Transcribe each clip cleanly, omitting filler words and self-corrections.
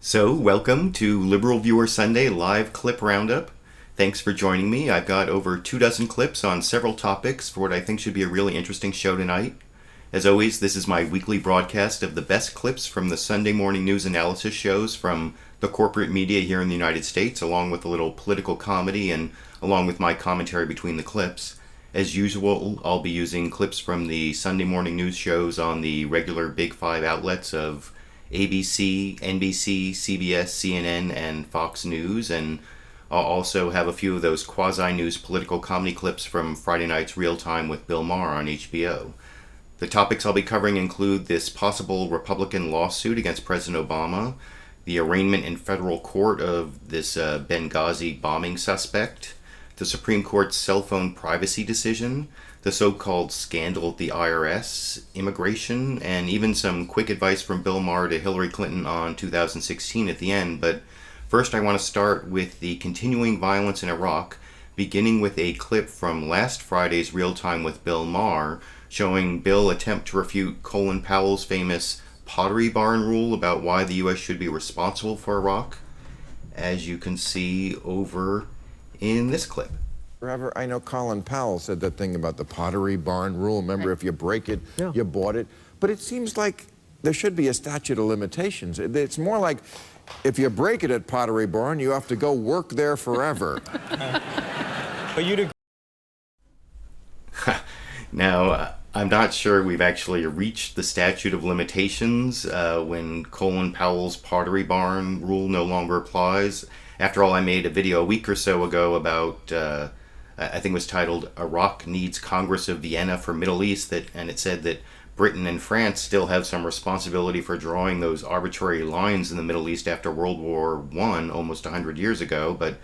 So, welcome to LiberalViewer Sunday Live Clip Roundup. Thanks for joining me. I've got over 24 clips on several topics for what I think should be a really interesting show tonight. As always, this is my weekly broadcast of the best clips from the Sunday morning news analysis shows from the corporate media here in the United States, along with a little political comedy and along with my commentary between the clips. As usual, I'll be using clips from the Sunday morning news shows on the regular Big Five outlets of ABC, NBC, CBS, CNN, and Fox News, and I'll also have a few of those quasi-news political comedy clips from Friday night's Real Time with Bill Maher on HBO. The topics I'll be covering include this possible Republican lawsuit against President Obama, the arraignment in federal court of this Benghazi bombing suspect, the Supreme Court's cell phone privacy decision, the so-called scandal at the IRS, immigration, and even some quick advice from Bill Maher to Hillary Clinton on 2016 at the end. But first I want to start with the continuing violence in Iraq, beginning with a clip from last Friday's Real Time with Bill Maher, showing Bill attempt to refute Colin Powell's famous Pottery Barn rule about why the U.S. should be responsible for Iraq, as you can see over in this clip. Forever, I know Colin Powell said that thing about the Pottery Barn rule. Remember, if you break it, you bought it. But it seems like there should be a statute of limitations. It's more like if you break it at Pottery Barn, you have to go work there forever. But you'd Now, I'm not sure we've actually reached the statute of limitations when Colin Powell's Pottery Barn rule no longer applies. After all, I made a video a week or so ago about, I think it was titled, Iraq Needs Congress of Vienna for Middle East, and it said that Britain and France still have some responsibility for drawing those arbitrary lines in the Middle East after World War I, almost 100 years ago. But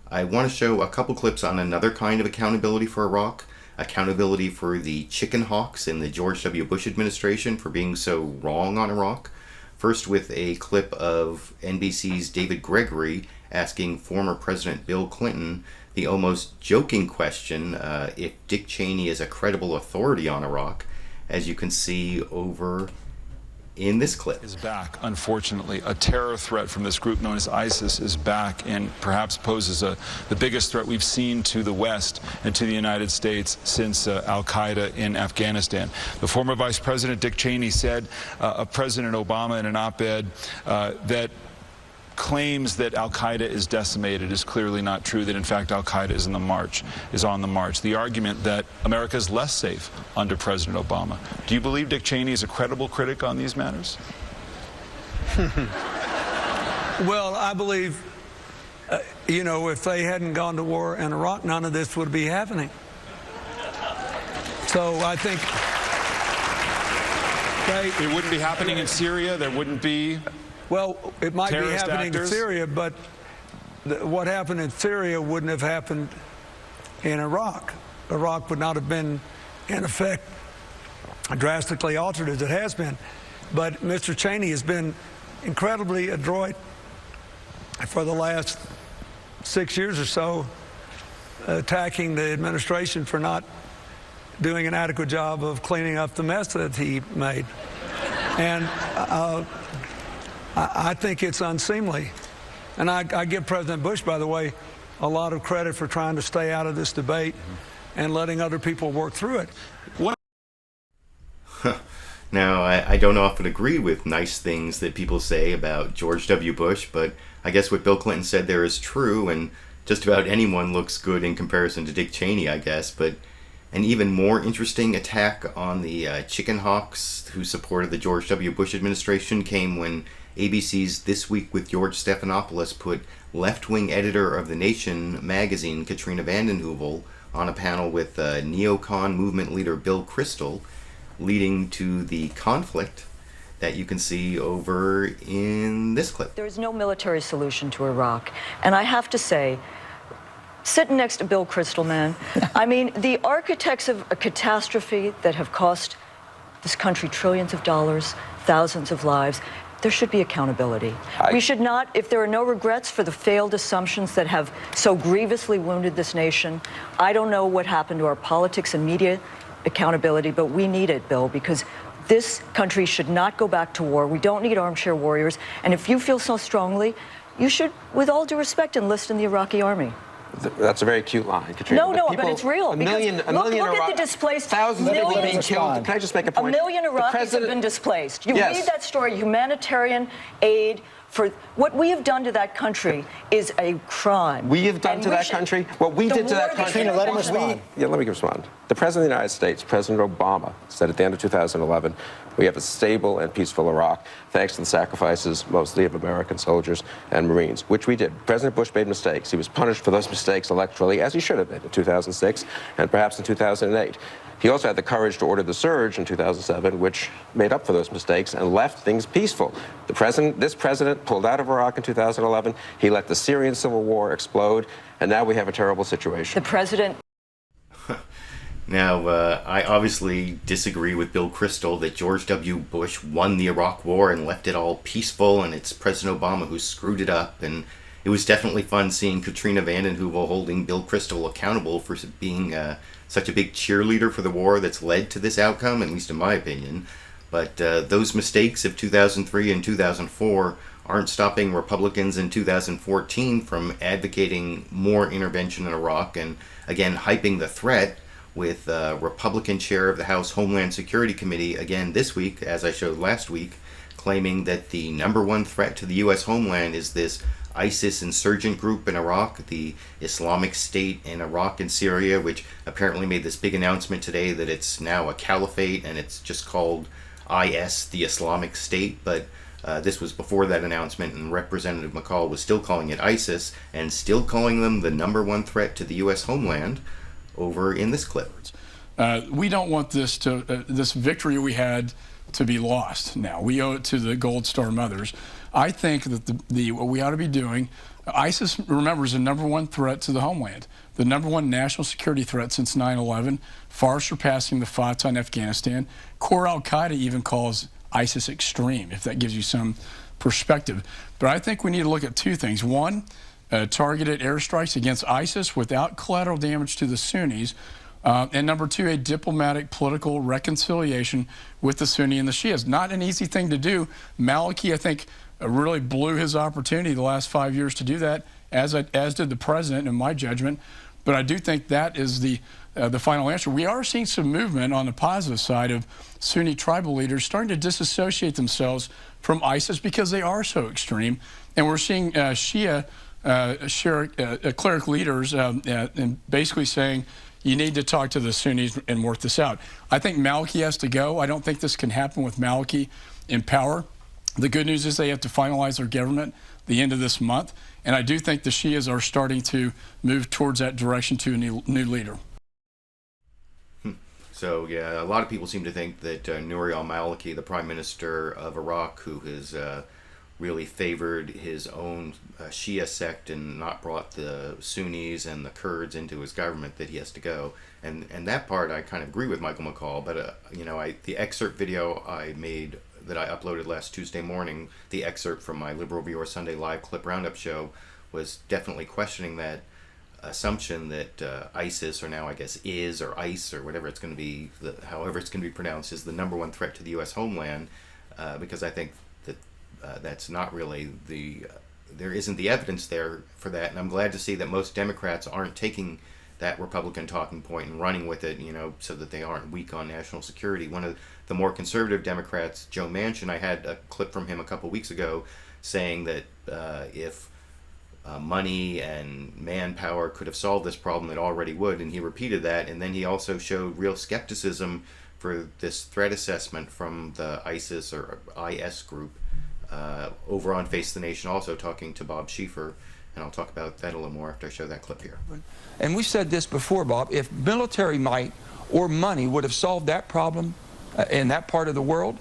I want to show a couple clips on another kind of accountability for Iraq, accountability for the chicken hawks in the George W. Bush administration for being so wrong on Iraq. First with a clip of NBC's David Gregory asking former President Bill Clinton the almost joking question if Dick Cheney is a credible authority on Iraq, as you can see over in this clip. Is back, unfortunately. A terror threat from this group known as ISIS is back and perhaps poses the biggest threat we've seen to the West and to the United States since al-Qaeda in Afghanistan. The former Vice President Dick Cheney said of President Obama in an op-ed that claims that al-Qaeda is decimated is clearly not true, that in fact al-Qaeda is on the march. The argument that America is less safe under President Obama. Do you believe Dick Cheney is a credible critic on these matters? Well, I believe, if they hadn't gone to war in Iraq, none of this would be happening. So I think it wouldn't be happening in Syria. There wouldn't be. Well, it might be happening actors in Syria, but what happened in Syria wouldn't have happened in Iraq. Iraq would not have been, in effect, drastically altered as it has been. But Mr. Cheney has been incredibly adroit for the last 6 years or so, attacking the administration for not doing an adequate job of cleaning up the mess that he made. And I think it's unseemly. And I give President Bush, by the way, a lot of credit for trying to stay out of this debate and letting other people work through it. Now, I don't often agree with nice things that people say about George W. Bush, but I guess what Bill Clinton said there is true, and just about anyone looks good in comparison to Dick Cheney, I guess. But an even more interesting attack on the chicken hawks who supported the George W. Bush administration came when ABC's This Week with George Stephanopoulos put left-wing editor of The Nation magazine, Katrina Vanden on a panel with neocon movement leader Bill Kristol, leading to the conflict that you can see over in this clip. There is no military solution to Iraq. And I have to say, sitting next to Bill Kristol, man, I mean, the architects of a catastrophe that have cost this country trillions of dollars, thousands of lives, there should be accountability. We should not, if there are no regrets for the failed assumptions that have so grievously wounded this nation, I don't know what happened to our politics and media accountability, but we need it, Bill, because This country should not go back to war. We don't need armchair warriors. And if you feel so strongly, you should, with all due respect, enlist in the Iraqi army. That's a very cute line, Katrina. No, but it's real. A million look at the displaced. Thousands of people being killed. Can I just make a point? A million Iraqis have been displaced. You Yes. read that story, humanitarian aid. For what we have done to that country is a crime. We have done to that country what we did to that country. Katrina, let him respond. Yeah, let me respond. The President of the United States, President Obama, said at the end of 2011, we have a stable and peaceful Iraq, thanks to the sacrifices mostly of American soldiers and Marines, which we did. President Bush made mistakes. He was punished for those mistakes electorally, as he should have been in 2006 and perhaps in 2008. He also had the courage to order the surge in 2007, which made up for those mistakes and left things peaceful. This president pulled out of Iraq in 2011. He let the Syrian civil war explode, and now we have a terrible situation. The president. Now, I obviously disagree with Bill Kristol that George W. Bush won the Iraq War and left it all peaceful, and it's President Obama who screwed it up. And it was definitely fun seeing Katrina, Vanden, Huevel holding Bill Kristol accountable for being such a big cheerleader for the war that's led to this outcome, at least in my opinion. But those mistakes of 2003 and 2004 aren't stopping Republicans in 2014 from advocating more intervention in Iraq and, again, hyping the threat with Republican chair of the House Homeland Security Committee, again this week, as I showed last week, claiming that the #1 threat to the U.S. homeland is this ISIS insurgent group in Iraq, the Islamic State in Iraq and Syria, which apparently made this big announcement today that it's now a caliphate and it's just called IS, the Islamic State. But this was before that announcement, and Representative McCaul was still calling it ISIS and still calling them the #1 threat to the U.S. homeland over in this clip. We don't want this this victory we had to be lost now. We owe it to the Gold Star mothers. I think that what we ought to be doing, ISIS, remember, is the #1 threat to the homeland, the #1 national security threat since 9/11, far surpassing the Fatah in Afghanistan. Core al-Qaeda even calls ISIS extreme, if that gives you some perspective. But I think we need to look at two things. One, targeted airstrikes against ISIS without collateral damage to the Sunnis. And #2, a diplomatic political reconciliation with the Sunni and the Shias. Not an easy thing to do. Maliki, I think, really blew his opportunity the last 5 years to do that, as did the president, in my judgment. But I do think that is the final answer. We are seeing some movement on the positive side of Sunni tribal leaders starting to disassociate themselves from ISIS because they are so extreme. And we're seeing Shia cleric leaders and basically saying, you need to talk to the Sunnis and work this out. I think Maliki has to go. I don't think this can happen with Maliki in power. The good news is they have to finalize their government the end of this month. And I do think the Shias are starting to move towards that direction to a new leader. So, yeah, a lot of people seem to think that Nouri al-Maliki, the prime minister of Iraq, who has really favored his own Shia sect and not brought the Sunnis and the Kurds into his government, that he has to go. And that part I kind of agree with Michael McCaul, but you know, the excerpt video I made that I uploaded last Tuesday morning, the excerpt from my LiberalViewer Sunday Live Clip Roundup show, was definitely questioning that assumption that ISIS, or now I guess IS or ICE or whatever it's going to be, however it's going to be pronounced, is the #1 threat to the U.S. homeland, because I think that that's not really there isn't the evidence there for that. And I'm glad to see that most Democrats aren't taking that Republican talking point and running with it, you know, so that they aren't weak on national security. One of the more conservative Democrats, Joe Manchin, I had a clip from him a couple weeks ago saying that if money and manpower could have solved this problem, it already would, and he repeated that. And then he also showed real skepticism for this threat assessment from the ISIS or IS group over on Face the Nation, also talking to Bob Schieffer, and I'll talk about that a little more after I show that clip here. And we've said this before, Bob, if military might or money would have solved that problem in that part of the world,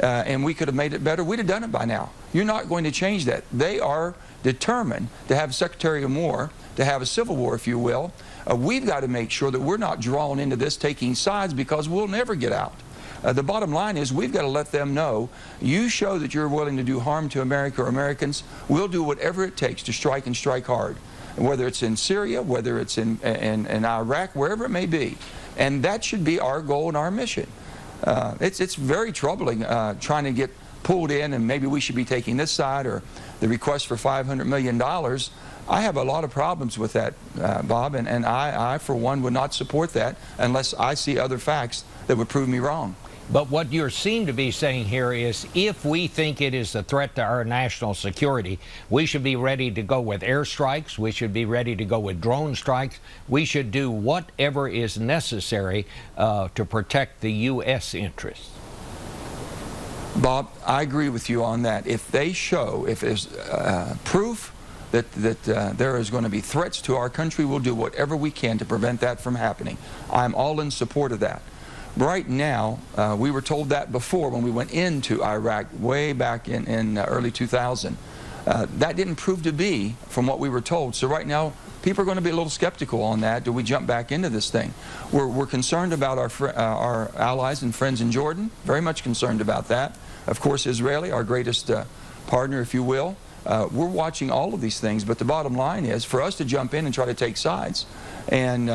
and we could have made it better, we'd have done it by now. You're not going to change that. They are determined to have Secretary of War, to have a civil war, if you will. We've got to make sure that we're not drawn into this taking sides, because we'll never get out. The bottom line is we've got to let them know, you show that you're willing to do harm to America or Americans, we'll do whatever it takes to strike and strike hard. Whether it's in Syria, whether it's in Iraq, wherever it may be. And that should be our goal and our mission. It's very troubling trying to get pulled in, and maybe we should be taking this side, or the request for $500 million. I have a lot of problems with that, Bob, and I, for one, would not support that unless I see other facts that would prove me wrong. But what you seem to be saying here is if we think it is a threat to our national security, we should be ready to go with airstrikes, we should be ready to go with drone strikes, we should do whatever is necessary to protect the U.S. interests. Bob, I agree with you on that. If they show, if there's proof that there is going to be threats to our country, we'll do whatever we can to prevent that from happening. I'm all in support of that. Right now, we were told that before when we went into Iraq way back in early 2000. That didn't prove to be from what we were told. So right now, people are going to be a little skeptical on that. Do we jump back into this thing? We're concerned about our allies and friends in Jordan, very much concerned about that. Of course, Israeli, our greatest partner, if you will. We're watching all of these things, but the bottom line is for us to jump in and try to take sides and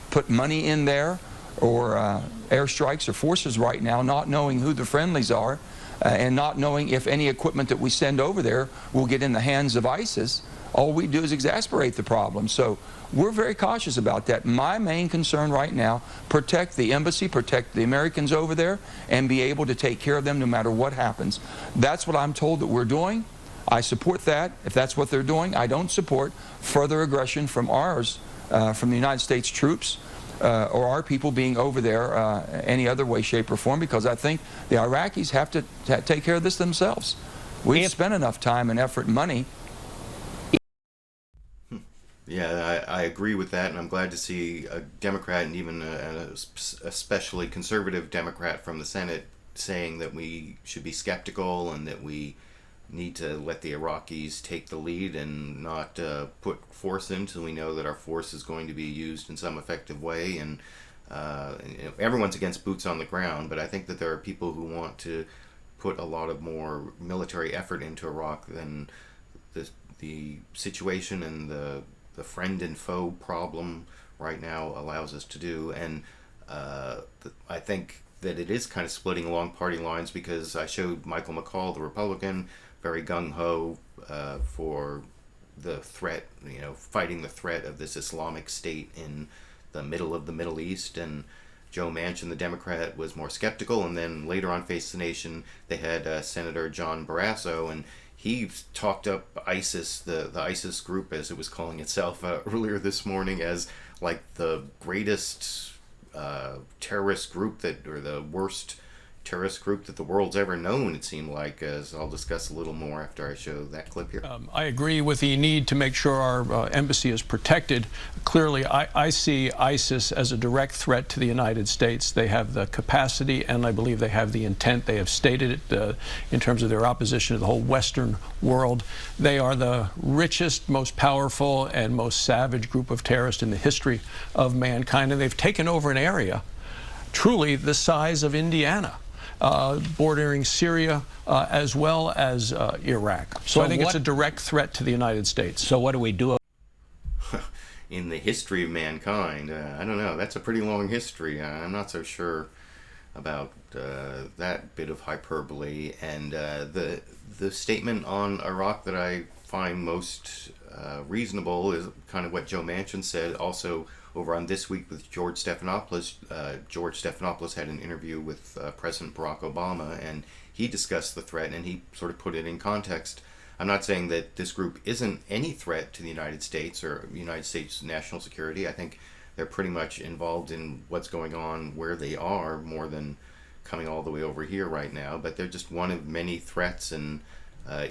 put money in there, or airstrikes or forces right now, not knowing who the friendlies are and not knowing if any equipment that we send over there will get in the hands of ISIS, all we do is exasperate the problem. So we're very cautious about that. My main concern right now, protect the embassy, protect the Americans over there, and be able to take care of them no matter what happens. That's what I'm told that we're doing. I support that. If that's what they're doing, I don't support further aggression from ours, from the United States troops, or our people being over there any other way, shape, or form, because I think the Iraqis have to take care of this themselves. We've spent enough time and effort and money. Yeah, I agree with that, and I'm glad to see a Democrat and even a especially conservative Democrat from the Senate saying that we should be skeptical and that we need to let the Iraqis take the lead and not put force in until we know that our force is going to be used in some effective way. And everyone's against boots on the ground, but I think that there are people who want to put a lot of more military effort into Iraq than the situation and the friend and foe problem right now allows us to do. And I think that it is kind of splitting along party lines, because I showed Michael McCaul, the Republican, very gung-ho for the threat, fighting the threat of this Islamic State in the middle of the Middle East, and Joe Manchin, the Democrat, was more skeptical. And then later on Face the Nation, they had Senator John Barrasso, and he talked up ISIS, the ISIS group, as it was calling itself earlier this morning, as like the greatest terrorist group or the worst terrorist group that the world's ever known, it seemed like, as I'll discuss a little more after I show that clip here. I agree with the need to make sure our embassy is protected. Clearly, I see ISIS as a direct threat to the United States. They have the capacity, and I believe they have the intent. They have stated it in terms of their opposition to the whole Western world. They are the richest, most powerful, and most savage group of terrorists in the history of mankind, and they've taken over an area truly the size of Indiana, bordering Syria as well as Iraq. So I think it's a direct threat to the United States. So what do we do? In the history of mankind, I don't know. That's a pretty long history. I'm not so sure about that bit of hyperbole. And the statement on Iraq that I find most reasonable is kind of what Joe Manchin said also over on This Week with George Stephanopoulos. George Stephanopoulos had an interview with President Barack Obama, and he discussed the threat, and he sort of put it in context. I'm not saying that this group isn't any threat to the United States or United States national security. I think they're pretty much involved in what's going on where they are more than coming all the way over here right now, but they're just one of many threats. And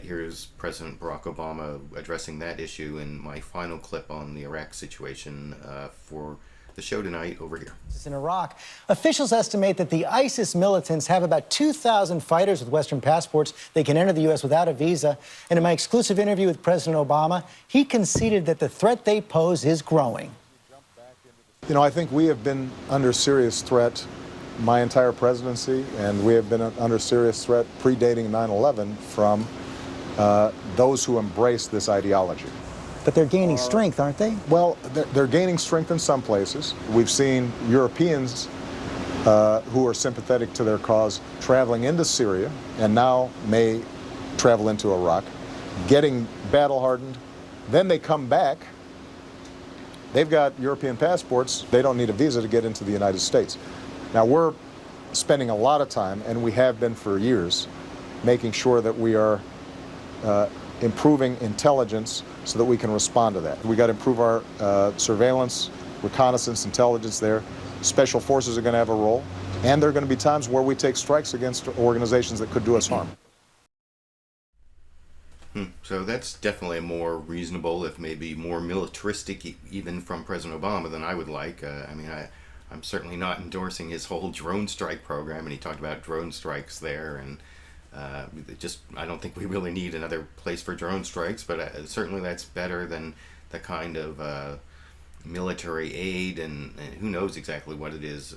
here's President Barack Obama addressing that issue in my final clip on the Iraq situation for the show tonight over here. In Iraq, officials estimate that the ISIS militants have about 2,000 fighters with Western passports. They can enter the U.S. without a visa. And in my exclusive interview with President Obama, he conceded that the threat they pose is growing. You know, I think we have been under serious threat my entire presidency, and we have been under serious threat predating 9/11 from those who embrace this ideology. But they're gaining strength, aren't they? Well, they're gaining strength in some places. We've seen Europeans who are sympathetic to their cause traveling into Syria and now may travel into Iraq, getting battle hardened. Then they come back. They've got European passports. They don't need a visa to get into the United States. Now, we're spending a lot of time, and we have been for years, making sure that we are improving intelligence so that we can respond to that. We got to improve our surveillance, reconnaissance, intelligence there. Special forces are going to have a role, and there are going to be times where we take strikes against organizations that could do us harm. So that's definitely more reasonable, if maybe more militaristic, even from President Obama, than I would like. I mean, I'm certainly not endorsing his whole drone strike program, and he talked about drone strikes there, and I don't think we really need another place for drone strikes, but certainly that's better than the kind of military aid, and who knows exactly what it is,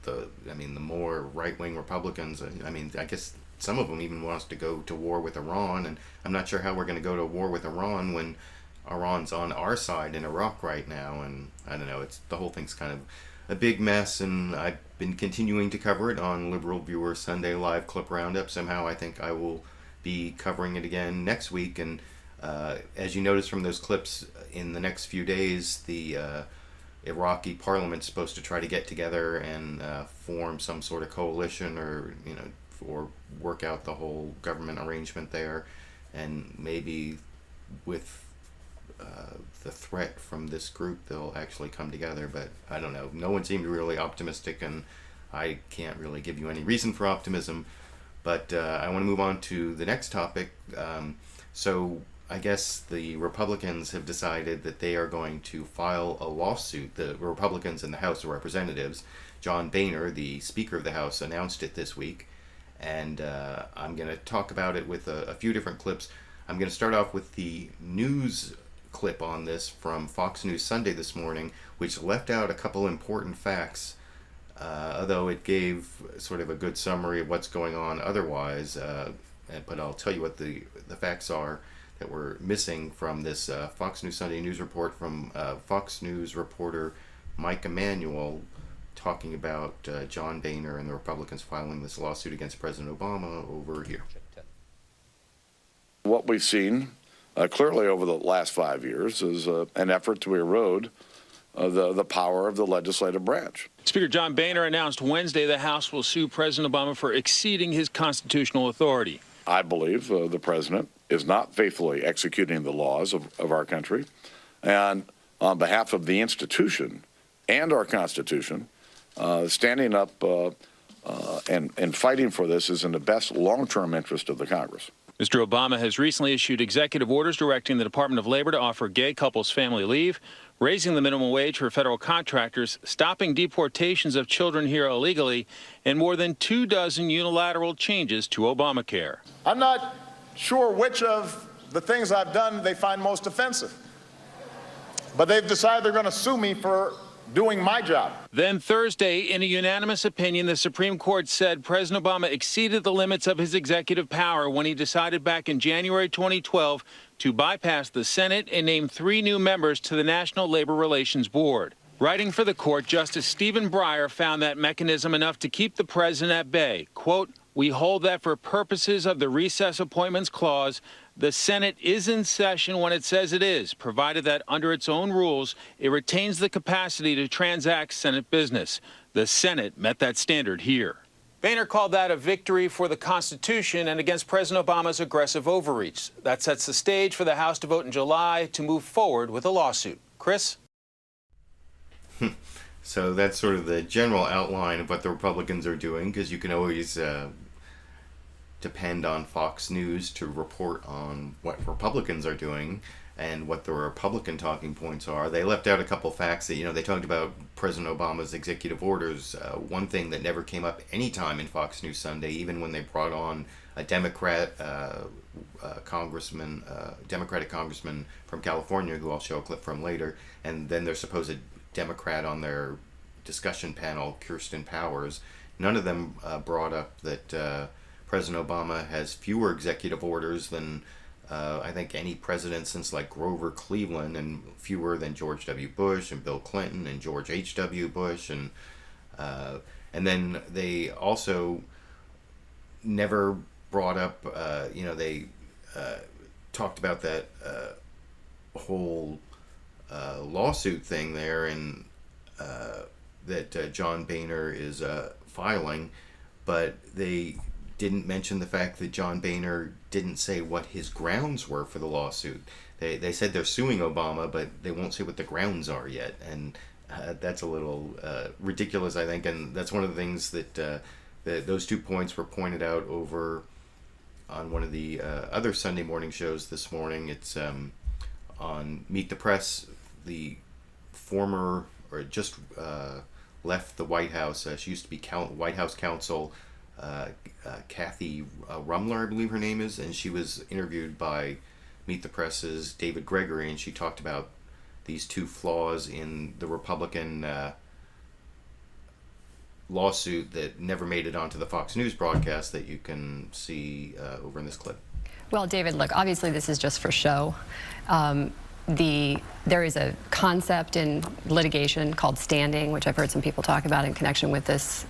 the more right-wing Republicans, I guess some of them even wants to go to war with Iran, and I'm not sure how we're going to go to war with Iran when Iran's on our side in Iraq right now, and I don't know, the whole thing's kind of a big mess, and I've been continuing to cover it on LiberalViewer Sunday Live Clip Roundup. Somehow I think I will be covering it again next week, and as you notice from those clips, in the next few days, the Iraqi parliament's supposed to try to get together and form some sort of coalition, or work out the whole government arrangement there, and maybe with the threat from this group they'll actually come together, but I don't know. No one seemed really optimistic, and I can't really give you any reason for optimism, but I want to move on to the next topic. So I guess the Republicans have decided that they are going to file a lawsuit. The Republicans in the House of Representatives, John Boehner, the Speaker of the House, announced it this week, and I'm going to talk about it with a few different clips. I'm going to start off with the news clip on this from Fox News Sunday this morning, which left out a couple important facts, although it gave sort of a good summary of what's going on otherwise, but I'll tell you what the facts are that were missing from this Fox News Sunday news report from Fox News reporter Mike Emanuel, talking about John Boehner and the Republicans filing this lawsuit against President Obama over here. What we've seen clearly over the last 5 years is an effort to erode the power of the legislative branch. Speaker John Boehner announced Wednesday the House will sue President Obama for exceeding his constitutional authority. I believe the president is not faithfully executing the laws of our country, and on behalf of the institution and our Constitution, standing up and fighting for this is in the best long-term interest of the Congress. Mr. Obama has recently issued executive orders directing the Department of Labor to offer gay couples family leave, raising the minimum wage for federal contractors, stopping deportations of children here illegally, and more than 24 unilateral changes to Obamacare. I'm not sure which of the things I've done they find most offensive, but they've decided they're going to sue me for doing my job. Then Thursday, in a unanimous opinion, the Supreme Court said President Obama exceeded the limits of his executive power when he decided back in January 2012 to bypass the Senate and name 3 new members to the National Labor Relations Board. Writing for the court, Justice Stephen Breyer found that mechanism enough to keep the president at bay. Quote, "We hold that for purposes of the Recess Appointments Clause, the Senate is in session when it says it is, provided that under its own rules, it retains the capacity to transact Senate business. The Senate met that standard here." Boehner called that a victory for the Constitution and against President Obama's aggressive overreach. That sets the stage for the House to vote in July to move forward with a lawsuit. Chris? So that's sort of the general outline of what the Republicans are doing, because you can always depend on Fox News to report on what Republicans are doing and what the Republican talking points are. They left out a couple facts that, they talked about President Obama's executive orders. One thing that never came up any time in Fox News Sunday, even when they brought on a Democratic congressman from California, who I'll show a clip from later, and then their supposed Democrat on their discussion panel, Kirsten Powers. None of them brought up that President Obama has fewer executive orders than I think any president since like Grover Cleveland, and fewer than George W. Bush and Bill Clinton and George H.W. Bush, and And then they also never brought up, they talked about that whole lawsuit thing there, and that John Boehner is filing, but they didn't mention the fact that John Boehner didn't say what his grounds were for the lawsuit. They said they're suing Obama, but they won't say what the grounds are yet, and that's a little ridiculous, I think, and that's one of the things that those 2 points were pointed out over on one of the other Sunday morning shows this morning. It's on Meet the Press. The former, or just left the White House, she used to be White House counsel, Kathy Ruemmler, I believe her name is, and she was interviewed by Meet the Press's David Gregory, and she talked about these 2 flaws in the Republican lawsuit that never made it onto the Fox News broadcast that you can see over in this clip. Well, David, look, obviously this is just for show. There is a concept in litigation called standing, which I've heard some people talk about in connection with this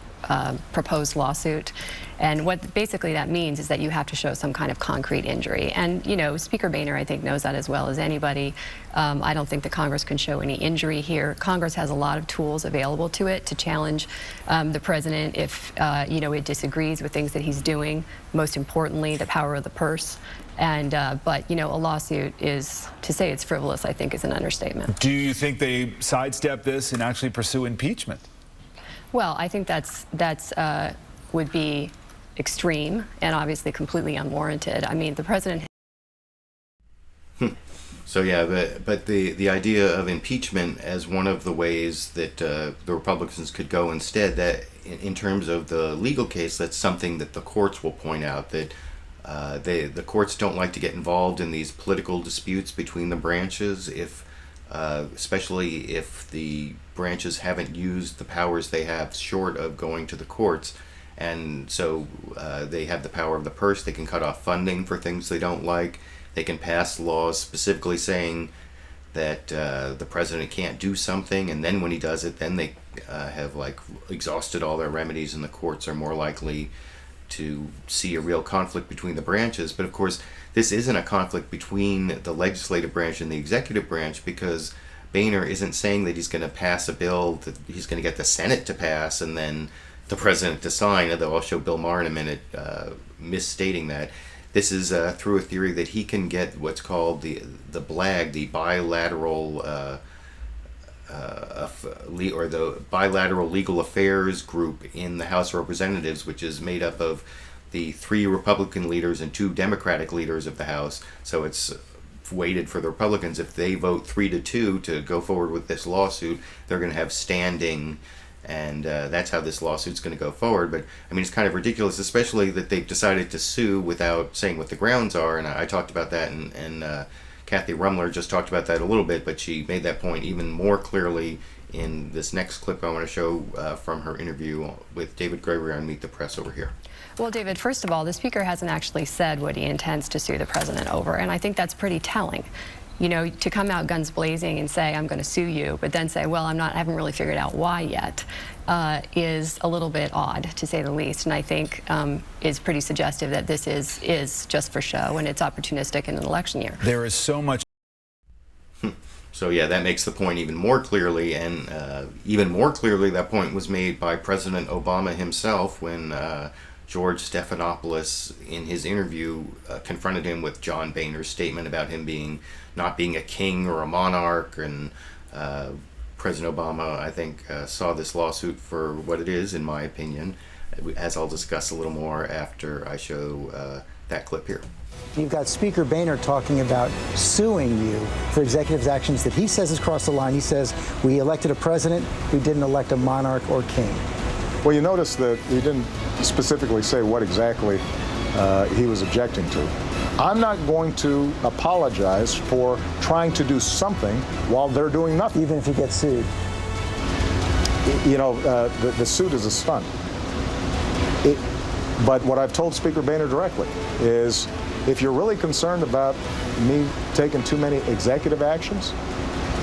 proposed lawsuit. And what basically that means is that you have to show some kind of concrete injury. And, you know, Speaker Boehner, I think, knows that as well as anybody. I don't think that Congress can show any injury here. Congress has a lot of tools available to it to challenge the president if, it disagrees with things that he's doing. Most importantly, the power of the purse. And, but, a lawsuit is, to say it's frivolous, I think, is an understatement. Do you think they sidestep this and actually pursue impeachment? Well, I think that's would be extreme and obviously completely unwarranted. I mean, the president. So yeah, but the idea of impeachment as one of the ways that the Republicans could go instead, that in terms of the legal case, that's something that the courts will point out, that the courts don't like to get involved in these political disputes between the branches, especially if the branches haven't used the powers they have short of going to the courts. And so they have the power of the purse. They can cut off funding for things they don't like. They can pass laws specifically saying that the president can't do something, and then when he does it, then they have exhausted all their remedies, and the courts are more likely to see a real conflict between the branches. But of course, this isn't a conflict between the legislative branch and the executive branch, because Boehner isn't saying that he's going to pass a bill that he's going to get the Senate to pass and then the president to sign, although I'll show Bill Maher in a minute misstating that. This is through a theory that he can get what's called the BLAG, the bilateral or the bilateral legal affairs group in the House of Representatives, which is made up of the 3 Republican leaders and 2 Democratic leaders of the House. So it's weighted for the Republicans. If they vote 3-2 to go forward with this lawsuit, they're going to have standing, and that's how this lawsuit's going to go forward. But I mean, it's kind of ridiculous, especially that they've decided to sue without saying what the grounds are. And I talked about that, and Kathy Ruemmler just talked about that a little bit, but she made that point even more clearly in this next clip I want to show from her interview with David Gregory on Meet the Press over here. Well, David, first of all, the Speaker hasn't actually said what he intends to sue the president over, and I think that's pretty telling. You know, to come out guns blazing and say, I'm going to sue you, but then say, well, I haven't really figured out why yet, is a little bit odd, to say the least, and I think is pretty suggestive that this is just for show and it's opportunistic in an election year. There is so much. So yeah, that makes the point even more clearly, and even more clearly that point was made by President Obama himself when George Stephanopoulos, in his interview, confronted him with John Boehner's statement about him not being a king or a monarch, and President Obama, I think, saw this lawsuit for what it is, in my opinion, as I'll discuss a little more after I show that clip here. You've got Speaker Boehner talking about suing you for executive actions that he says has crossed the line. He says, we elected a president, we didn't elect a monarch or king. Well, you notice that he didn't specifically say what exactly he was objecting to. I'm not going to apologize for trying to do something while they're doing nothing. Even if he gets sued? You know, the suit is a stunt. But what I've told Speaker Boehner directly is, if you're really concerned about me taking too many executive actions,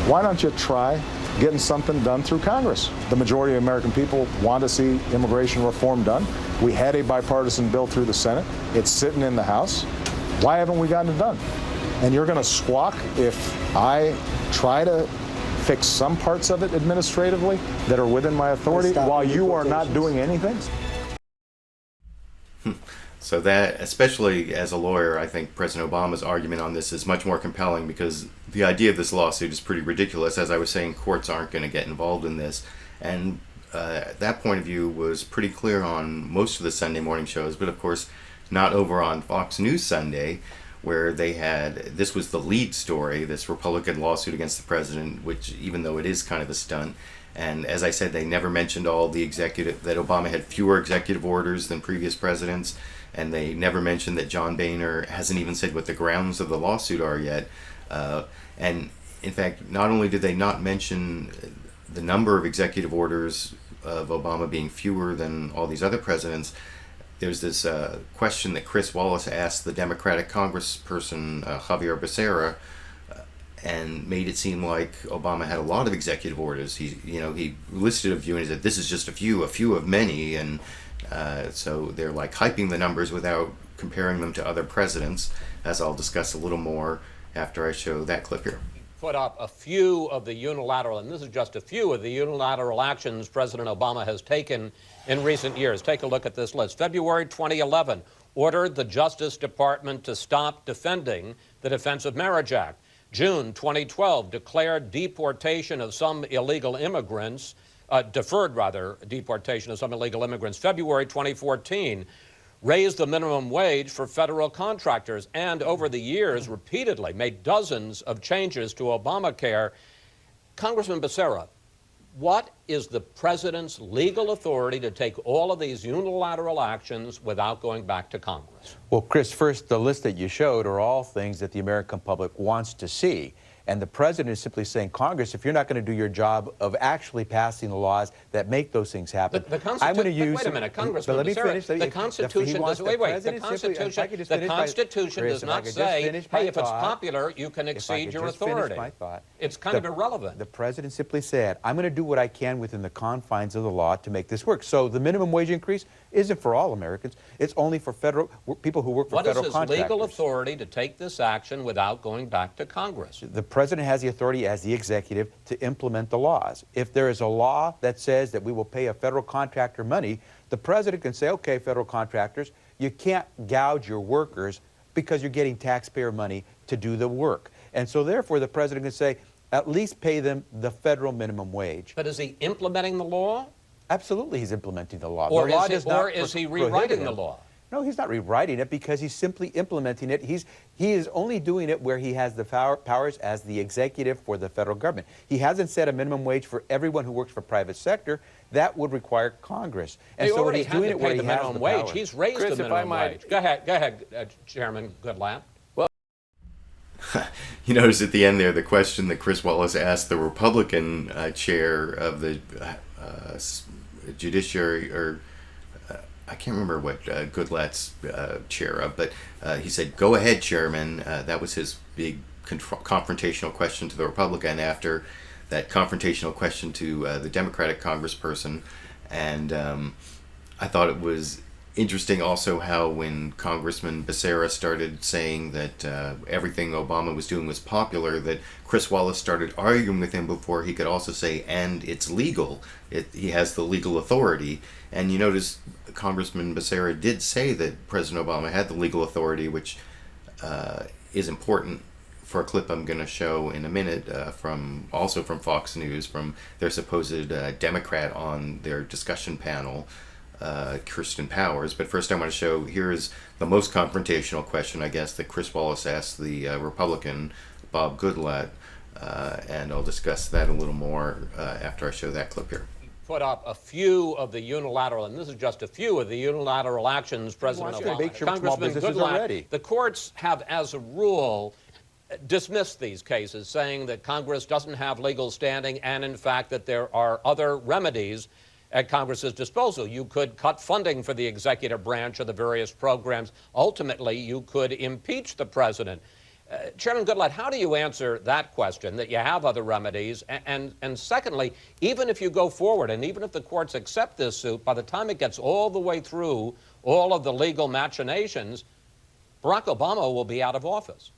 why don't you try getting something done through Congress. The majority of American people want to see immigration reform done. We had a bipartisan bill through the Senate. It's sitting in the House. Why haven't we gotten it done? And you're going to squawk if I try to fix some parts of it administratively that are within my authority while you are not doing anything? So that, especially as a lawyer, I think President Obama's argument on this is much more compelling because the idea of this lawsuit is pretty ridiculous. As I was saying, courts aren't going to get involved in this. And that point of view was pretty clear on most of the Sunday morning shows, but of course not over on Fox News Sunday, where they had, this was the lead story, this Republican lawsuit against the president, which even though it is kind of a stunt, and as I said, they never mentioned all the executive, that Obama had fewer executive orders than previous presidents, and they never mentioned that John Boehner hasn't even said what the grounds of the lawsuit are yet. And in fact, not only did they not mention the number of executive orders of Obama being fewer than all these other presidents, there's this question that Chris Wallace asked the Democratic Congressperson Javier Becerra, and made it seem like Obama had a lot of executive orders. He listed a few and he said, "This is just a few of many," and so they're like hyping the numbers without comparing them to other presidents, as I'll discuss a little more after I show that clip here. Put up a few of the unilateral, and this is just a few of the unilateral actions President Obama has taken in recent years. Take a look at this list. February 2011, ordered the Justice Department to stop defending the Defense of Marriage Act. June 2012, declared deportation of some illegal immigrants, deferred deportation of some illegal immigrants. February 2014, raised the minimum wage for federal contractors, and over the years repeatedly made dozens of changes to Obamacare. Congressman Becerra, what is the president's legal authority to take all of these unilateral actions without going back to Congress? Well, Chris, first, the list that you showed are all things that the American public wants to see. And the president is simply saying, Congress, if you're not going to do your job of actually passing the laws that make those things happen, I'm going to use... Wait a minute, Congressman, let me finish. The Constitution does... The Constitution does not say, hey, if it's popular, you can exceed your authority. It's kind of irrelevant. The president simply said, I'm going to do what I can within the confines of the law to make this work. So the minimum wage increase isn't for all Americans. It's only for people who work for federal contractors. What is his legal authority to take this action without going back to Congress? The president has the authority as the executive to implement the laws. If there is a law that says that we will pay a federal contractor money, the president can say, okay, federal contractors, you can't gouge your workers because you're getting taxpayer money to do the work. And so therefore the president can say, at least pay them the federal minimum wage. But is he implementing the law? Absolutely, he's implementing the law. Or is he rewriting the law? No, he's not rewriting it because he's simply implementing it. He is only doing it where he has the powers as the executive for the federal government. He hasn't set a minimum wage for everyone who works for private sector. That would require Congress. And so what he's doing it where he has the wage. He's raised the minimum wage. Go ahead, Chairman Goodlatte. You notice at the end there the question that Chris Wallace asked the Republican chair of the Judiciary, or I can't remember what Goodlatte's chair of, but he said, "Go ahead, Chairman." That was his big confrontational question to the Republican after that confrontational question to the Democratic congressperson. And I thought it was interesting also how when Congressman Becerra started saying that everything Obama was doing was popular, that Chris Wallace started arguing with him before he could also say, and it's legal. He has the legal authority. And you notice Congressman Becerra did say that President Obama had the legal authority, which is important for a clip I'm going to show in a minute from Fox News, from their supposed Democrat on their discussion panel, Kirsten Powers. But first I want to show, here is the most confrontational question, I guess, that Chris Wallace asked the Republican Bob Goodlatte, and I'll discuss that a little more after I show that clip here. Put up a few of the unilateral, and this is just a few of the unilateral actions President Obama. Congressman Goodlatte, the courts have, as a rule, dismissed these cases, saying that Congress doesn't have legal standing, and in fact that there are other remedies at Congress's disposal. You could cut funding for the executive branch of the various programs. Ultimately, you could impeach the president. Chairman Goodlatte, how do you answer that question, that you have other remedies? And secondly, even if you go forward and even if the courts accept this suit, by the time it gets all the way through all of the legal machinations, Barack Obama will be out of office.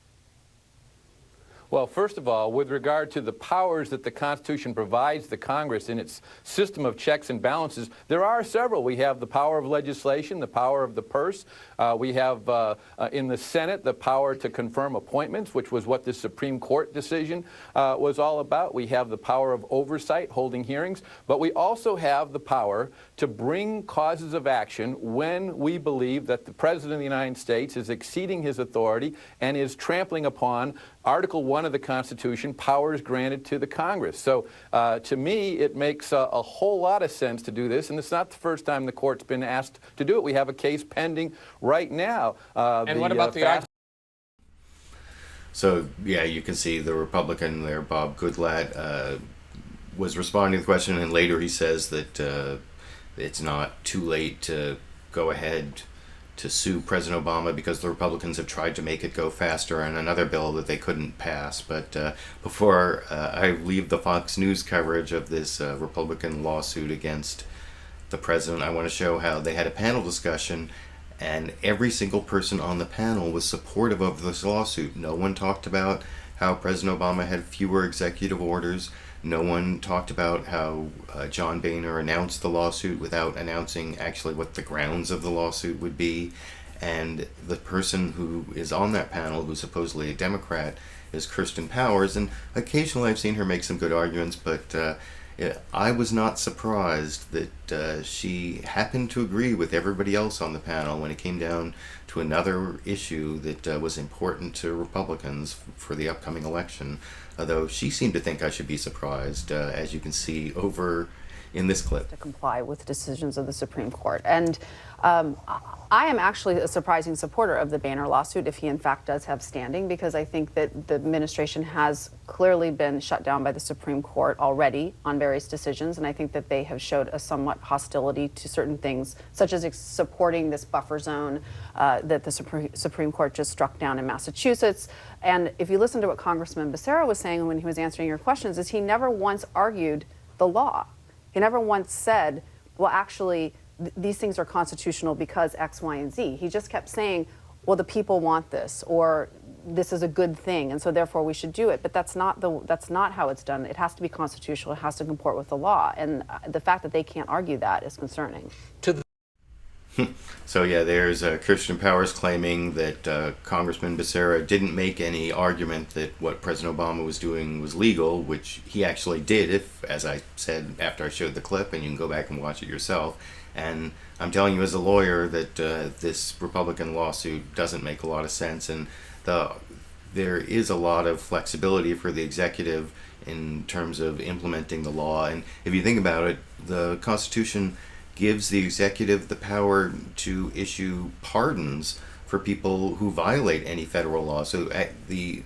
Well, first of all, with regard to the powers that the Constitution provides the Congress in its system of checks and balances, there are several. We have the power of legislation, the power of the purse. We have in the Senate the power to confirm appointments, which was what the Supreme Court decision was all about. We have the power of oversight, holding hearings. But we also have the power to bring causes of action when we believe that the President of the United States is exceeding his authority and is trampling upon Article 1 of the Constitution, powers granted to the Congress. So to me, it makes a whole lot of sense to do this, and it's not the first time the court's been asked to do it. We have a case pending right now. And what about the... So, yeah, you can see the Republican there, Bob Goodlatte, was responding to the question, and later he says that it's not too late to go ahead to sue President Obama because the Republicans have tried to make it go faster on another bill that they couldn't pass. But before I leave the Fox News coverage of this Republican lawsuit against the president, I want to show how they had a panel discussion and every single person on the panel was supportive of this lawsuit. No one talked about how President Obama had fewer executive orders. No one talked about how John Boehner announced the lawsuit without announcing actually what the grounds of the lawsuit would be. And the person who is on that panel, who's supposedly a Democrat, is Kirsten Powers. And occasionally I've seen her make some good arguments, but I was not surprised that she happened to agree with everybody else on the panel when it came down to another issue that was important to Republicans for the upcoming election. Although she seemed to think I should be surprised, as you can see over in this clip. To comply with decisions of the Supreme Court. And I am actually a surprising supporter of the Boehner lawsuit if he in fact does have standing, because I think that the administration has clearly been shut down by the Supreme Court already on various decisions, and I think that they have showed a somewhat hostility to certain things, such as supporting this buffer zone that the Supreme Court just struck down in Massachusetts. And if you listen to what Congressman Becerra was saying when he was answering your questions, is he never once argued the law. He never once said, well, actually, these things are constitutional because X, Y, and Z. He just kept saying, well, the people want this, or this is a good thing, and so therefore we should do it. But that's not how it's done. It has to be constitutional. It has to comport with the law. And the fact that they can't argue that is concerning. So yeah, there's Kirsten Powers claiming that Congressman Becerra didn't make any argument that what President Obama was doing was legal, which he actually did, if, as I said after I showed the clip, and you can go back and watch it yourself. And I'm telling you as a lawyer that this Republican lawsuit doesn't make a lot of sense, and there is a lot of flexibility for the executive in terms of implementing the law. And if you think about it, the Constitution gives the executive the power to issue pardons for people who violate any federal law. So the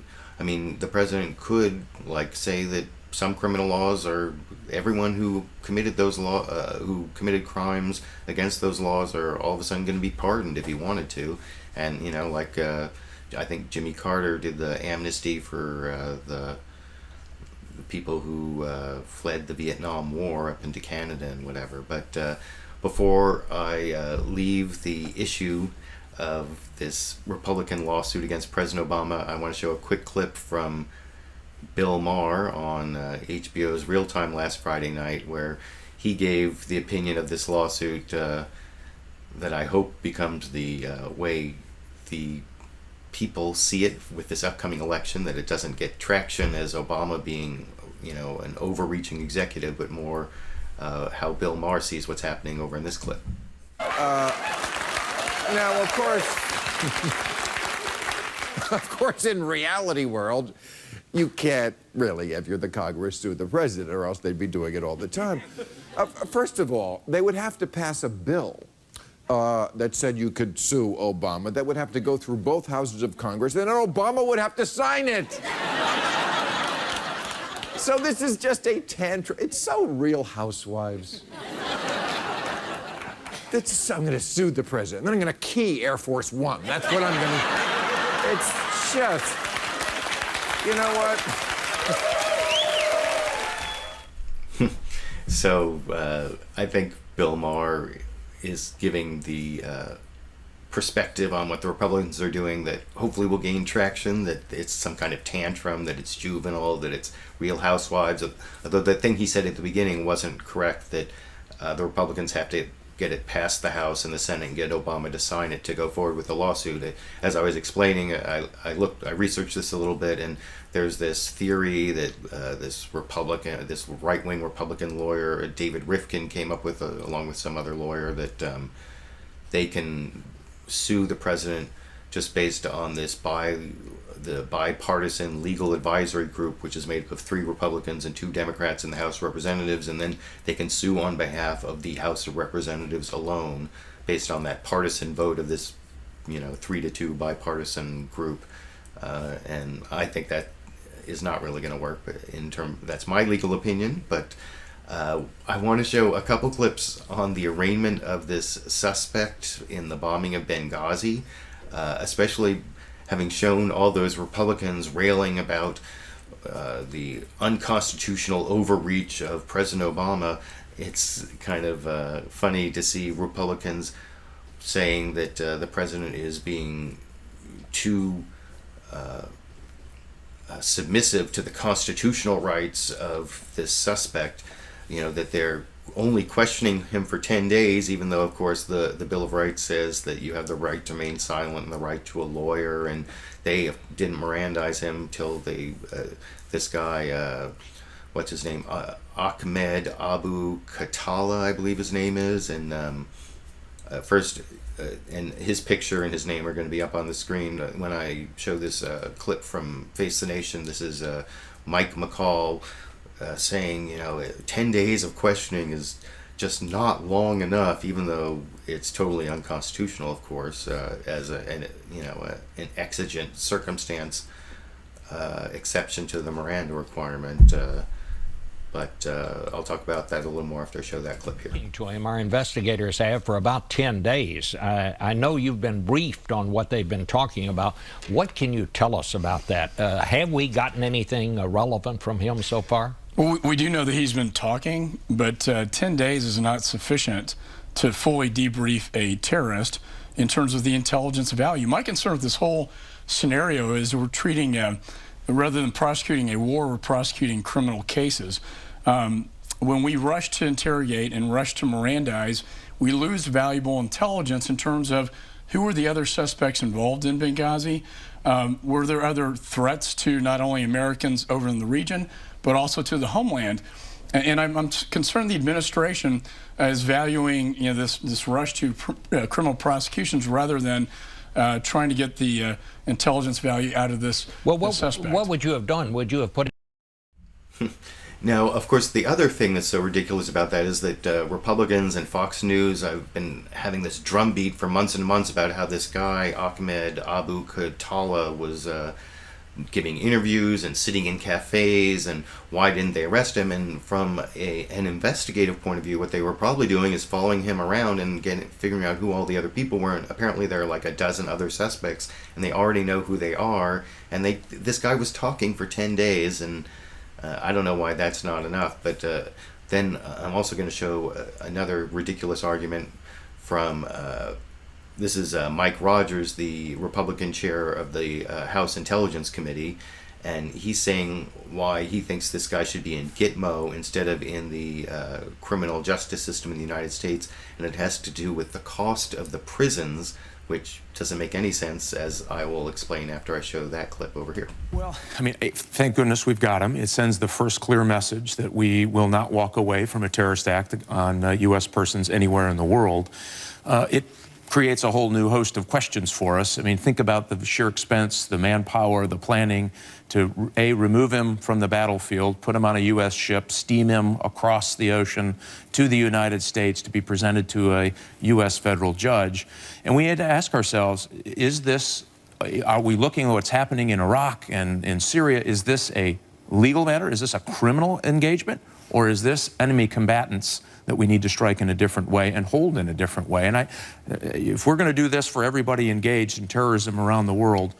president could say that some criminal laws are, everyone who committed those who committed crimes against those laws are all of a sudden going to be pardoned if he wanted to. And I think Jimmy Carter did the amnesty for the people who fled the Vietnam War up into Canada and whatever. But before I leave the issue of this Republican lawsuit against President Obama, I want to show a quick clip from Bill Maher on HBO's Real Time last Friday night, where he gave the opinion of this lawsuit that I hope becomes the way the people see it with this upcoming election, that it doesn't get traction as Obama being an overreaching executive, but more how Bill Maher sees what's happening over in this clip. Now, of course, in reality world, you can't really, if you're the Congress, sue the president, or else they'd be doing it all the time. First of all, they would have to pass a bill that said you could sue Obama. That would have to go through both houses of Congress, and then Obama would have to sign it. So this is just a tantrum. It's so Real Housewives. I'm going to sue the president. Then I'm going to key Air Force One. That's what I'm going to... It's just... You know what? So I think Bill Maher is giving the perspective on what the Republicans are doing that hopefully will gain traction, that it's some kind of tantrum, that it's juvenile, that it's Real Housewives. Although the thing he said at the beginning wasn't correct, that the Republicans have to get it past the House and the Senate and get Obama to sign it to go forward with the lawsuit. As I was explaining, I researched this a little bit, and there's this theory that this right-wing Republican lawyer, David Rifkin, came up with, along with some other lawyer, that they can sue the president just based on the bipartisan legal advisory group, which is made up of 3 Republicans and 2 Democrats in the House of Representatives, and then they can sue on behalf of the House of Representatives alone based on that partisan vote of this 3-2 bipartisan group. And I think that is not really going to work that's my legal opinion, but I want to show a couple clips on the arraignment of this suspect in the bombing of Benghazi, especially having shown all those Republicans railing about the unconstitutional overreach of President Obama. It's kind of funny to see Republicans saying that the president is being too submissive to the constitutional rights of this suspect, that they're only questioning him for 10 days, even though, of course, the Bill of Rights says that you have the right to remain silent and the right to a lawyer, and they didn't Mirandize him till this guy, what's his name, Ahmed Abu Khattala, I believe his name is, and first, and his picture and his name are going to be up on the screen when I show this clip from Face the Nation. This is Mike McCaul saying, 10 days of questioning is just not long enough, even though it's totally unconstitutional, of course, as an exigent circumstance exception to the Miranda requirement. But I'll talk about that a little more after I show that clip here. To him, our investigators have for about 10 days. I know you've been briefed on what they've been talking about. What can you tell us about that? Have we gotten anything relevant from him so far? Well, we do know that he's been talking, but 10 days is not sufficient to fully debrief a terrorist in terms of the intelligence value. My concern with this whole scenario is we're treating, rather than prosecuting a war, we're prosecuting criminal cases. When we rush to interrogate and rush to Mirandize, we lose valuable intelligence in terms of who were the other suspects involved in Benghazi. Were there other threats to not only Americans over in the region, but also to the homeland? And I'm concerned the administration is valuing this rush to criminal prosecutions rather than trying to get the intelligence value out of this suspect. What would you have done? Would you have put it? Now, of course, the other thing that's so ridiculous about that is that Republicans and Fox News have been having this drumbeat for months and months about how this guy, Ahmed Abu Khattala, was giving interviews and sitting in cafes, and why didn't they arrest him? And from an investigative point of view, what they were probably doing is following him around and figuring out who all the other people were. And apparently there are like a dozen other suspects, and they already know who they are. And this guy was talking for 10 days, and I don't know why that's not enough. But then I'm also going to show another ridiculous argument from this is Mike Rogers, the Republican chair of the House Intelligence Committee, and he's saying why he thinks this guy should be in Gitmo instead of in the criminal justice system in the United States, and it has to do with the cost of the prisons, which doesn't make any sense, as I will explain after I show that clip over here. Well, I mean, thank goodness we've got him. It sends the first clear message that we will not walk away from a terrorist act on U.S. persons anywhere in the world. It creates a whole new host of questions for us. I mean, think about the sheer expense, the manpower, the planning to, A, remove him from the battlefield, put him on a U.S. ship, steam him across the ocean to the United States to be presented to a U.S. federal judge. And we had to ask ourselves, are we looking at what's happening in Iraq and in Syria? Is this a legal matter? Is this a criminal engagement? Or is this enemy combatants that we need to strike in a different way and hold in a different way? And if we're going to do this for everybody engaged in terrorism around the world,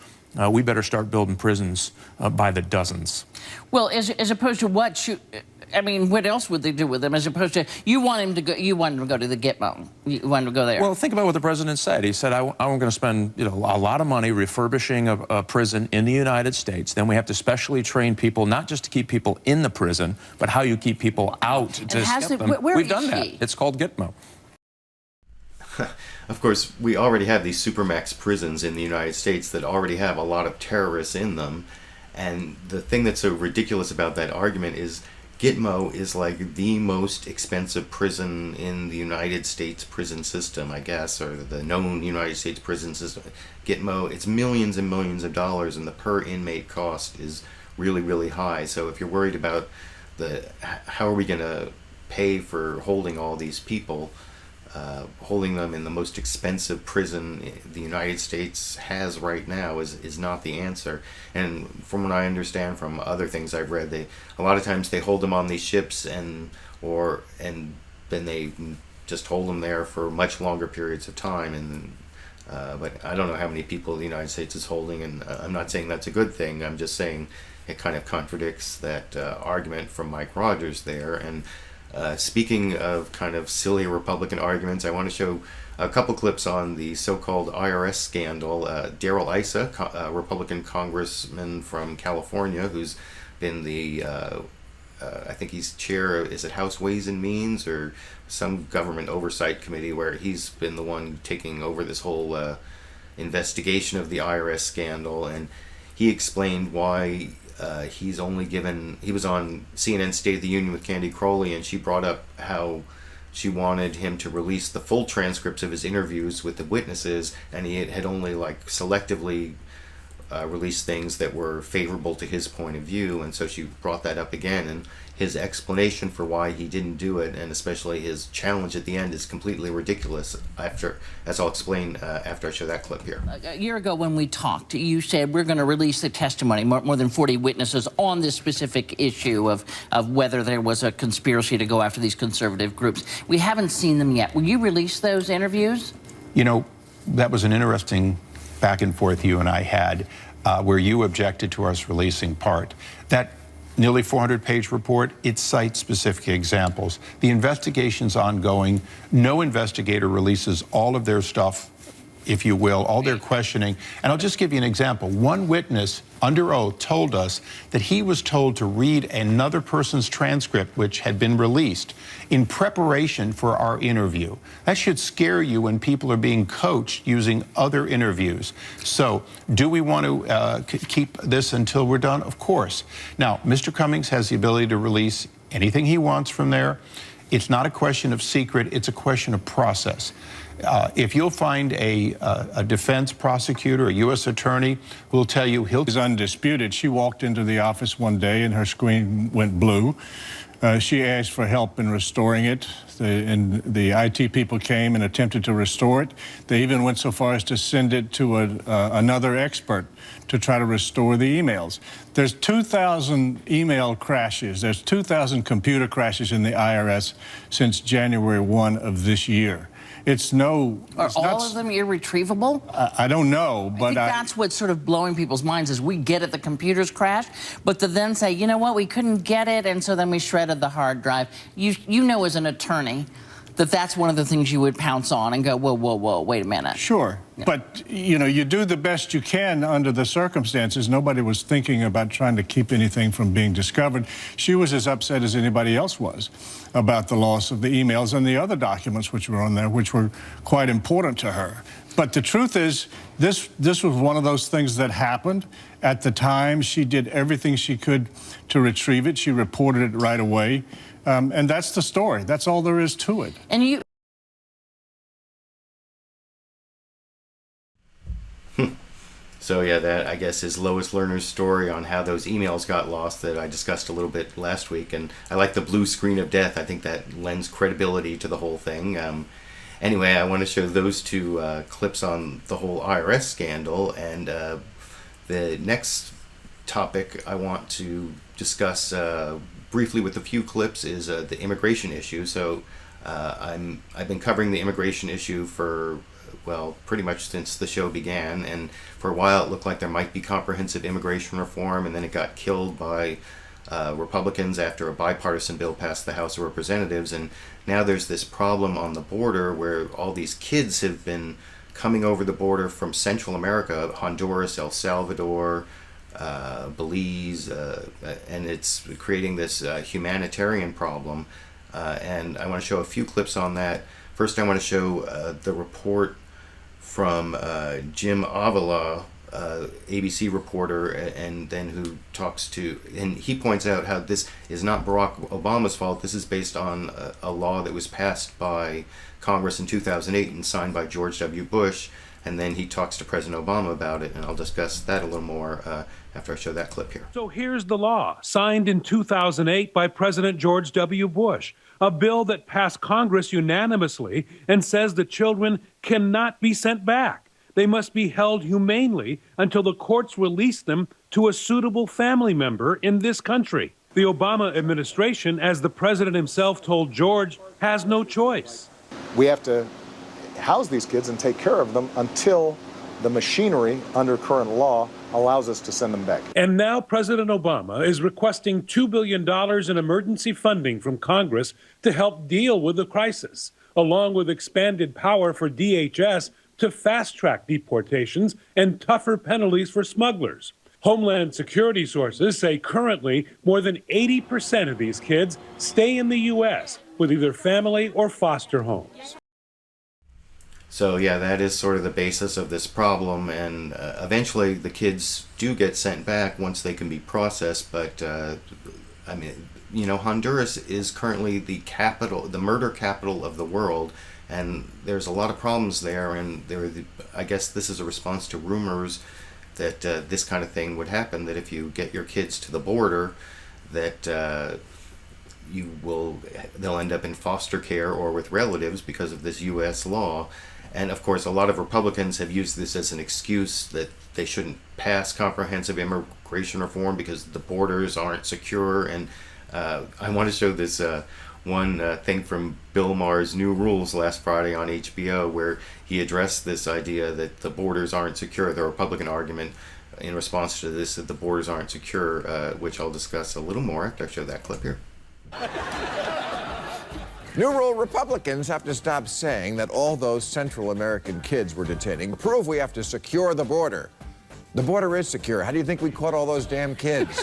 we better start building prisons by the dozens. Well, as opposed to what what else would they do with him? As opposed to you want him to go to the Gitmo. You want him to go there. Well, think about what the president said. He said, I'm going to spend a lot of money refurbishing a prison in the United States. Then we have to specially train people, not just to keep people in the prison, but how you keep people out. We've done that. It's called Gitmo. Of course, we already have these supermax prisons in the United States that already have a lot of terrorists in them. And the thing that's so ridiculous about that argument is Gitmo is like the most expensive prison in the United States prison system, I guess, or the known United States prison system. Gitmo, it's millions and millions of dollars, and the per inmate cost is really, really high. So if you're worried about how are we going to pay for holding all these people, holding them in the most expensive prison the United States has right now is not the answer. And from what I understand from other things I've read, a lot of times they hold them on these ships and then they just hold them there for much longer periods of time. And but I don't know how many people the United States is holding, and I'm not saying that's a good thing. I'm just saying it kind of contradicts that argument from Mike Rogers there. And speaking of kind of silly Republican arguments, I want to show a couple clips on the so-called IRS scandal. Darrell, Issa, a Republican congressman from California, who's been I think he's chair of, is it House Ways and Means or some government oversight committee, where he's been the one taking over this whole investigation of the IRS scandal. And he explained why he was on CNN State of the Union with Candy Crowley, and she brought up how she wanted him to release the full transcripts of his interviews with the witnesses, and he had only selectively released things that were favorable to his point of view. And so she brought that up again, and his explanation for why he didn't do it, and especially his challenge at the end, is completely ridiculous, as I'll explain after I show that clip here. A year ago when we talked, you said we're going to release the testimony, more than 40 witnesses on this specific issue of whether there was a conspiracy to go after these conservative groups. We haven't seen them yet. Will you release those interviews? You know, that was an interesting back and forth you and I had, where you objected to us releasing part. That nearly 400-page report, it cites specific examples. The investigation's ongoing. No investigator releases all of their stuff, if you will, all their questioning. And I'll just give you an example. One witness under oath told us that he was told to read another person's transcript, which had been released, in preparation for our interview. That should scare you when people are being coached using other interviews. So do we want to keep this until we're done? Of course. Now, Mr. Cummings has the ability to release anything he wants from there. It's not a question of secret, it's a question of process. If you'll find a defense prosecutor, a U.S. attorney, who will tell you is undisputed. She walked into the office one day and her screen went blue. She asked for help in restoring it, and the IT people came and attempted to restore it. They even went so far as to send it to another expert to try to restore the emails. There's 2,000 email crashes. There's 2,000 computer crashes in the IRS since January 1 of this year. Are all of them irretrievable? I don't know, but I think that's what's sort of blowing people's minds is we get it, the computers crashed, but to then say, you know what, we couldn't get it, and so then we shredded the hard drive. You know as an attorney that that's one of the things you would pounce on and go, whoa, whoa, whoa, wait a minute. Sure, yeah. But you do the best you can under the circumstances. Nobody was thinking about trying to keep anything from being discovered. She was as upset as anybody else was about the loss of the emails and the other documents which were on there, which were quite important to her. But the truth is, this was one of those things that happened. At the time, she did everything she could to retrieve it. She reported it right away. And that's the story. That's all there is to it. And you... So yeah, that I guess is Lois Lerner's story on how those emails got lost that I discussed a little bit last week. And I like the blue screen of death. I think that lends credibility to the whole thing. Anyway, I want to show those two clips on the whole IRS scandal. And the next topic I want to discuss briefly with a few clips is the immigration issue. So I've been covering the immigration issue for well, pretty much since the show began. And for a while, it looked like there might be comprehensive immigration reform, and then it got killed by Republicans after a bipartisan bill passed the House of Representatives. And now there's this problem on the border where all these kids have been coming over the border from Central America, Honduras, El Salvador, Belize, and it's creating this humanitarian problem. And I want to show a few clips on that. First, I want to show the report from Jim Avila, ABC reporter, and then who talks to, and he points out how this is not Barack Obama's fault. This is based on a law that was passed by Congress in 2008 and signed by George W. Bush. And then he talks to President Obama about it, and I'll discuss that a little more after I show that clip here. So here's the law, signed in 2008 by President George W. Bush, a bill that passed Congress unanimously and says that children cannot be sent back. They must be held humanely until the courts release them to a suitable family member in this country. The Obama administration, as the president himself told George, has no choice. We have to house these kids and take care of them until the machinery under current law allows us to send them back. And now President Obama is requesting $2 billion in emergency funding from Congress to help deal with the crisis, along with expanded power for DHS to fast-track deportations and tougher penalties for smugglers. Homeland Security sources say currently more than 80% of these kids stay in the U.S. with either family or foster homes. So yeah, that is sort of the basis of this problem, and eventually the kids do get sent back once they can be processed. But I mean, you know, Honduras is currently the capital, the murder capital of the world, and there's a lot of problems there. And I guess this is a response to rumors that this kind of thing would happen. That if you get your kids to the border, that they'll end up in foster care or with relatives because of this U.S. law. And of course, a lot of Republicans have used this as an excuse that they shouldn't pass comprehensive immigration reform because the borders aren't secure. And I want to show this one thing from Bill Maher's New Rules last Friday on HBO, where he addressed this idea that the borders aren't secure, the Republican argument in response to this, that the borders aren't secure, which I'll discuss a little more after I show that clip here. New Rule Republicans have to stop saying that all those Central American kids we're detaining prove we have to secure the border. The border is secure. How do you think we caught all those damn kids?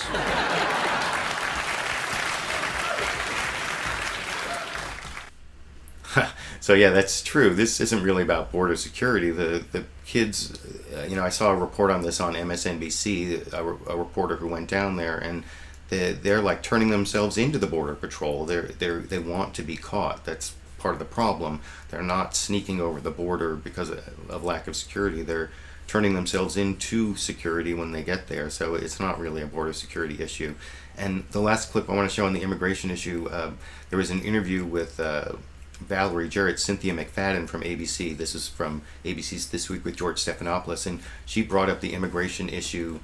So yeah, that's true. This isn't really about border security. The kids, you know, I saw a report on this on MSNBC, a reporter who went down there, and they're like turning themselves into the Border Patrol. They want to be caught. That's part of the problem. They're not sneaking over the border because of lack of security. They're turning themselves into security when they get there. So it's not really a border security issue. And the last clip I want to show on the immigration issue, there was an interview with Valerie, Jarrett, Cynthia McFadden from ABC. This is from ABC's This Week with George Stephanopoulos, and she brought up the immigration issue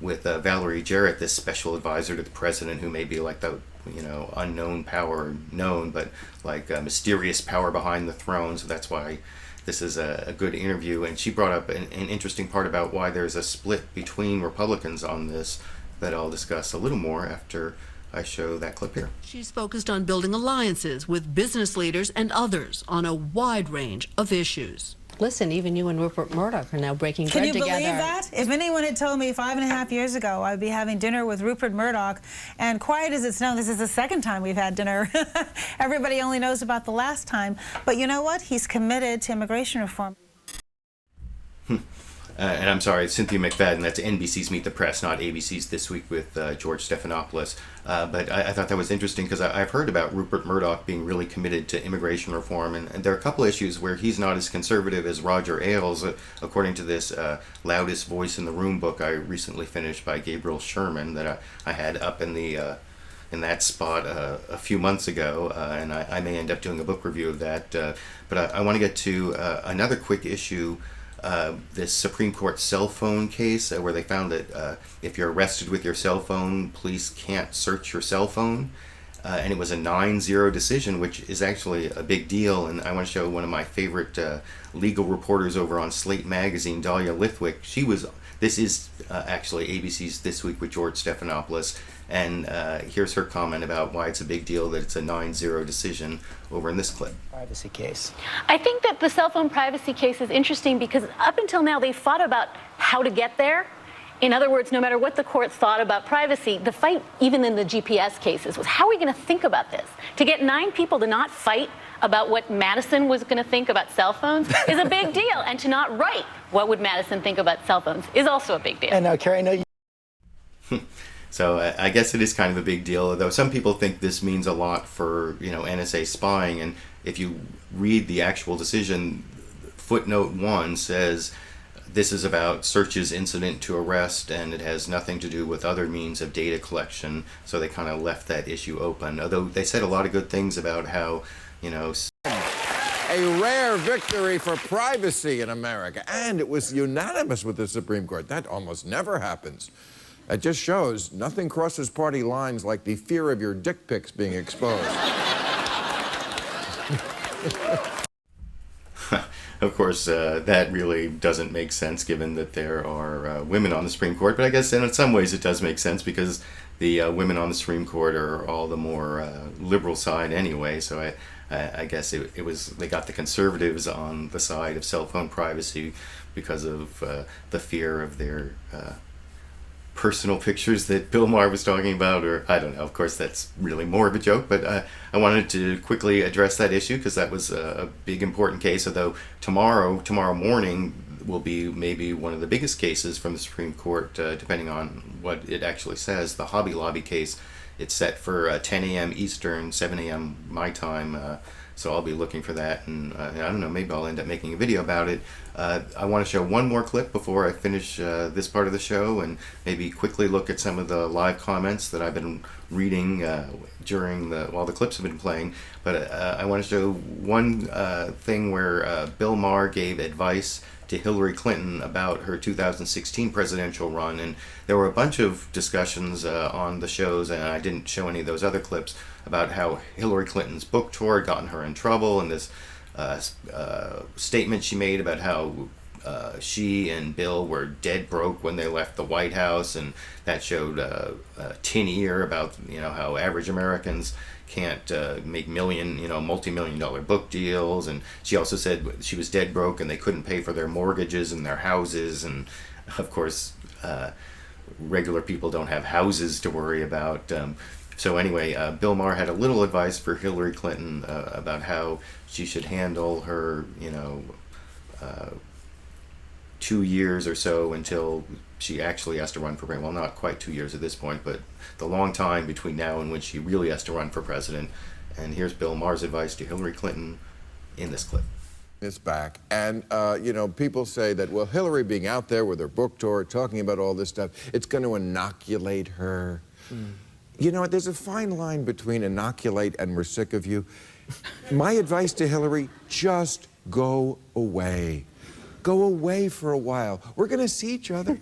with Valerie Jarrett, this special advisor to the president, who may be like the, you know, unknown power known, but like a mysterious power behind the throne. So that's why this is a good interview. And she brought up an interesting part about why there's a split between Republicans on this that I'll discuss a little more after I show that clip here. She's focused on building alliances with business leaders and others on a wide range of issues. Listen, even you and Rupert Murdoch are now breaking bread together. Can you believe that? If anyone had told me 5.5 years ago I'd be having dinner with Rupert Murdoch, and quiet as it's known, this is the second time we've had dinner. Everybody only knows about the last time. But you know what? He's committed to immigration reform. And I'm sorry, Cynthia McFadden, that's NBC's Meet the Press, not ABC's This Week with George Stephanopoulos. But I thought that was interesting because I've heard about Rupert Murdoch being really committed to immigration reform. And there are a couple issues where he's not as conservative as Roger Ailes, according to this Loudest Voice in the Room book I recently finished by Gabriel Sherman that I had up in in that spot a few months ago. And I may end up doing a book review of that. But I want to get to another quick issue. This Supreme Court cell phone case where they found that if you're arrested with your cell phone, police can't search your cell phone. and it was a 9-0 decision, which is actually a big deal. And I want to show one of my favorite legal reporters over on Slate Magazine, Dahlia Lithwick. This is actually ABC's This Week with George Stephanopoulos, and here's her comment about why it's a big deal that it's a 9-0 decision over in this clip. Privacy case. I think that the cell phone privacy case is interesting because up until now they fought about how to get there. In other words, no matter what the court thought about privacy, the fight, even in the GPS cases, was how are we going to think about this? To get 9 people to not fight about what Madison was going to think about cell phones is a big deal. And to not write what would Madison think about cell phones is also a big deal. And now, Carrie, I know you... So I guess it is kind of a big deal, although some people think this means a lot for, NSA spying. And if you read the actual decision, footnote 1 says this is about searches incident to arrest, and it has nothing to do with other means of data collection. So they kind of left that issue open, although they said a lot of good things about how, A rare victory for privacy in America, and it was unanimous with the Supreme Court. That almost never happens. It just shows nothing crosses party lines like the fear of your dick pics being exposed. Of course, that really doesn't make sense given that there are women on the Supreme Court, but I guess in some ways it does make sense because the women on the Supreme Court are all the more liberal side anyway, so I guess it was they got the conservatives on the side of cell phone privacy because of the fear of their personal pictures that Bill Maher was talking about, or I don't know. Of course, that's really more of a joke, but I wanted to quickly address that issue because that was a big, important case. Although tomorrow morning will be maybe one of the biggest cases from the Supreme Court, depending on what it actually says. The Hobby Lobby case, it's set for 10 a.m. Eastern, 7 a.m. my time. So I'll be looking for that, and I don't know, maybe I'll end up making a video about it. I want to show one more clip before I finish this part of the show, and maybe quickly look at some of the live comments that I've been reading while the clips have been playing. But I want to show one thing where Bill Maher gave advice to Hillary Clinton about her 2016 presidential run, and there were a bunch of discussions on the shows, and I didn't show any of those other clips, about how Hillary Clinton's book tour had gotten her in trouble, and this statement she made about how she and Bill were dead broke when they left the White House, and that showed a tin ear about how average Americans can't make multi-million-dollar book deals. And she also said she was dead broke and they couldn't pay for their mortgages and their houses, and of course regular people don't have houses to worry about. So anyway, Bill Maher had a little advice for Hillary Clinton about how she should handle her 2 years or so until she actually has to run for president. Well, not quite 2 years at this point, but the long time between now and when she really has to run for president. And here's Bill Maher's advice to Hillary Clinton in this clip. It's back. And, people say that, well, Hillary being out there with her book tour, talking about all this stuff, it's going to inoculate her. There's a fine line between inoculate and we're sick of you. My advice to Hillary, just go away. Go away for a while. We're going to see each other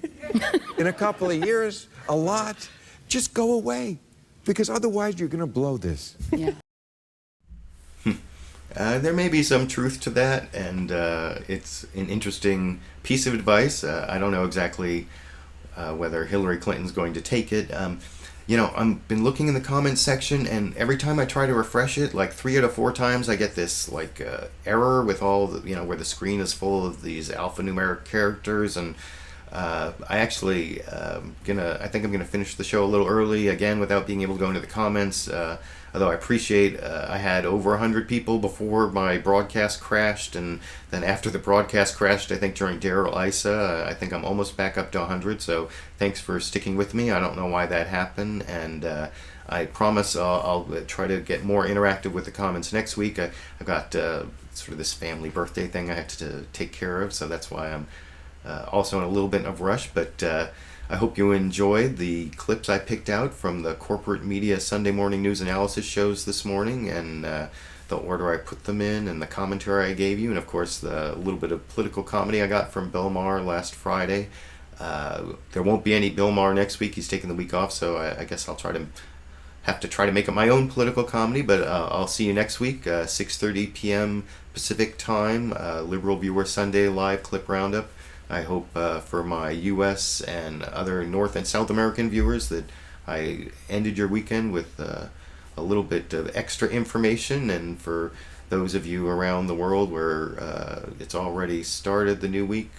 in a couple of years, a lot. Just go away, because otherwise you're going to blow this. Yeah. There may be some truth to that, and it's an interesting piece of advice. I don't know exactly whether Hillary Clinton's going to take it. I've been looking in the comments section, and every time I try to refresh it, like 3 out of 4 times, I get this error with all the, where the screen is full of these alphanumeric characters. And I actually I think I'm gonna finish the show a little early again without being able to go into the comments. Although I appreciate I had over 100 people before my broadcast crashed, and then after the broadcast crashed, I think during Darrell, Issa, I think I'm almost back up to 100. So thanks for sticking with me. I don't know why that happened, and I promise I'll try to get more interactive with the comments next week. I've got sort of this family birthday thing I have to take care of, so that's why I'm also in a little bit of a rush. But I hope you enjoyed the clips I picked out from the corporate media Sunday morning news analysis shows this morning, and the order I put them in, and the commentary I gave you, and of course the little bit of political comedy I got from Bill Maher last Friday. There won't be any Bill Maher next week. He's taking the week off, so I guess I'll try to have to try to make it my own political comedy, but I'll see you next week, 6:30 p.m. Pacific Time, Liberal Viewer Sunday live clip roundup. I hope for my U.S. and other North and South American viewers that I ended your weekend with a little bit of extra information, and for those of you around the world where it's already started the new week,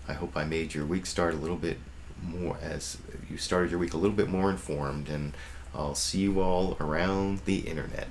I hope I made your week start a little bit more, as you started your week a little bit more informed, and I'll see you all around the internet.